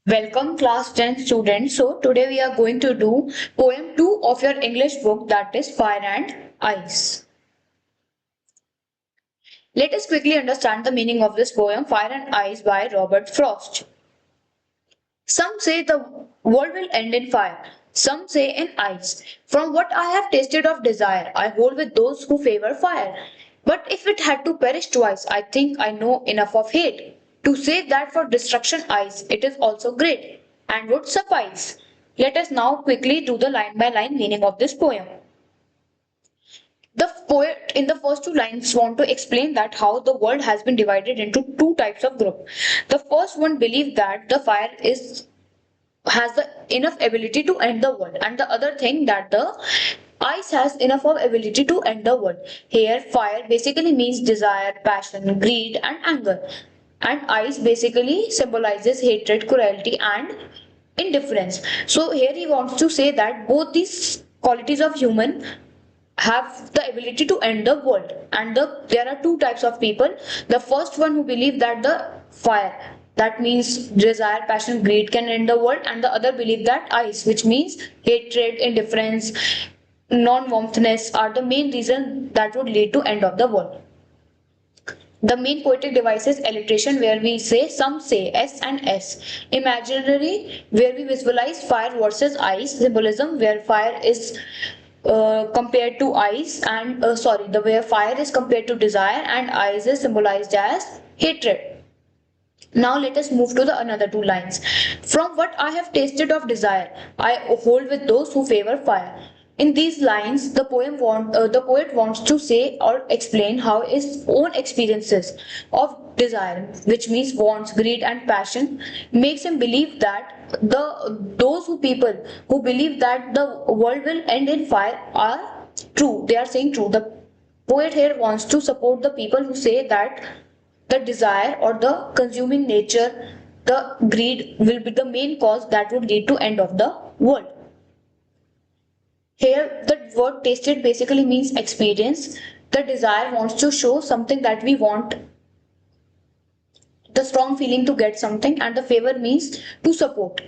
Welcome class 10 students. So today we are going to do poem 2 of your English book, that is Fire and Ice. Let us quickly understand the meaning of this poem Fire and Ice by Robert Frost. Some say the world will end in fire. Some say in ice. From what I have tasted of desire, I hold with those who favor fire. But if it had to perish twice, I think I know enough of hate to say that for destruction ice, it is also great and would suffice. Let us now quickly do the line by line meaning of this poem. The poet in the first two lines want to explain that how the world has been divided into two types of group. The first one believe that the fire is has the enough ability to end the world, and the other thing that the ice has enough of ability to end the world. Here fire basically means desire, passion, greed and anger, and ice basically symbolizes hatred, cruelty and indifference. So here he wants to say that both these qualities of human have the ability to end the world, and there are two types of people. The first one who believe that the fire, that means desire, passion, greed, can end the world, and the other believe that ice, which means hatred, indifference, non-warmthness, are the main reason that would lead to end of the world. The main poetic device is alliteration, where we say some say S and S. Imaginary, where we visualize fire versus ice. Symbolism, where fire is compared to ice, and the where fire is compared to desire and ice is symbolized as hatred. Now let us move to the another two lines. From what I have tasted of desire, I hold with those who favor fire. In these lines, the poet wants to say or explain how his own experiences of desire, which means wants, greed, and passion, makes him believe that those who people who believe that the world will end in fire are true. They are saying true. The poet here wants to support the people who say that the desire or the consuming nature, the greed, will be the main cause that would lead to end of the world. Here the word tasted basically means experience. The desire wants to show something that we want, the strong feeling to get something, and the favor means to support.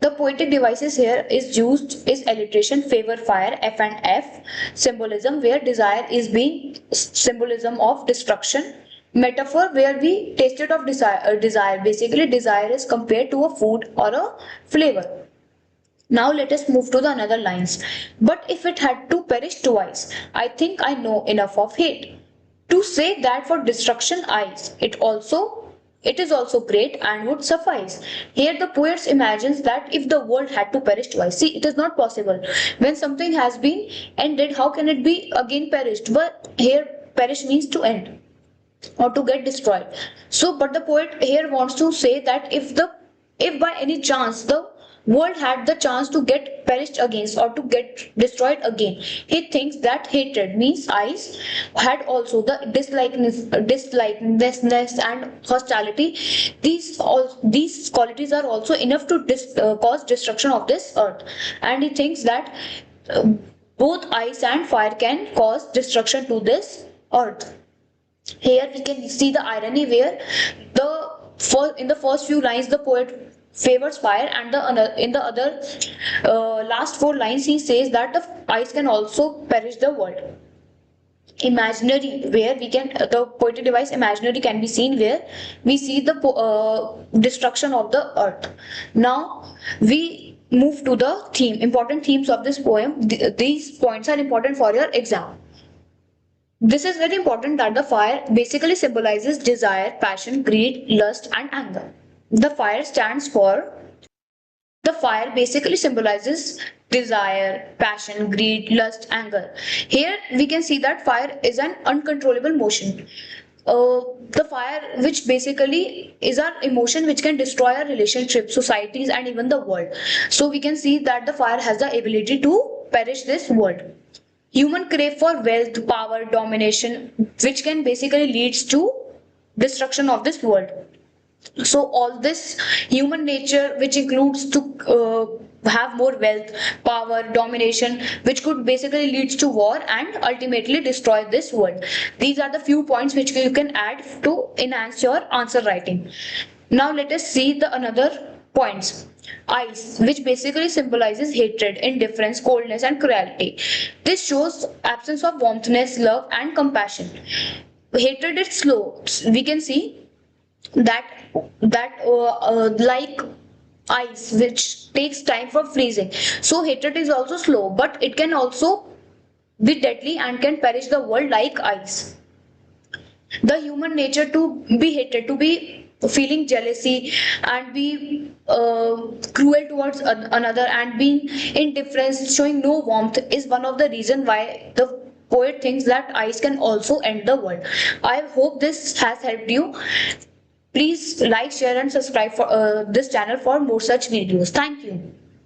The poetic devices here is used is alliteration, favor, fire, F and F. Symbolism, where desire is being symbolism of destruction. Metaphor, where we tasted of desire. Basically desire is compared to a food or a flavor. Now let us move to the another lines. But if it had to perish twice, I think I know enough of hate to say that for destruction ice, it is also great and would suffice. Here the poet imagines that if the world had to perish twice, see, it is not possible. When something has been ended, how can it be again perished? But here perish means to end or to get destroyed. So but the poet here wants to say that if by any chance the world had the chance to get perished against or to get destroyed again, he thinks that hatred means ice had also the dislikeness and hostility. These qualities are also enough to cause destruction of this earth, and he thinks that uh, both ice and fire can cause destruction to this earth. Here we can see the irony, where in the first few lines the poet favors fire, and in the other last four lines he says that the ice can also perish the world. Imaginary, where we can the poetic device imaginary can be seen, where we see the destruction of the earth. Now we move to the theme, important themes of this poem. These points are important for your exam. This is very important that the fire basically symbolizes desire, passion, greed, lust, and anger. The fire stands for the fire basically symbolizes desire, passion, greed, lust, anger. Here we can see that fire is an uncontrollable motion. The fire, which basically is our emotion, which can destroy our relationships, societies, and even the world. So we can see that the fire has the ability to perish this world. Human crave for wealth, power, domination, which can basically leads to destruction of this world. So all this human nature, which includes to have more wealth, power, domination, which could basically leads to war and ultimately destroy this world. These are the few points which you can add to enhance your answer writing. Now let us see the another points. Ice, which basically symbolizes hatred, indifference, coldness, and cruelty. This shows absence of warmthness, love, and compassion. Hatred is slow. We can see that like ice, which takes time for freezing. So hatred is also slow, but it can also be deadly and can perish the world like ice. The human nature to be hated, to be feeling jealousy and be cruel towards another and being indifference, showing no warmth, is one of the reason why the poet thinks that ice can also end the world. I hope this has helped you. Please like, share and subscribe for this channel for more such videos. Thank you.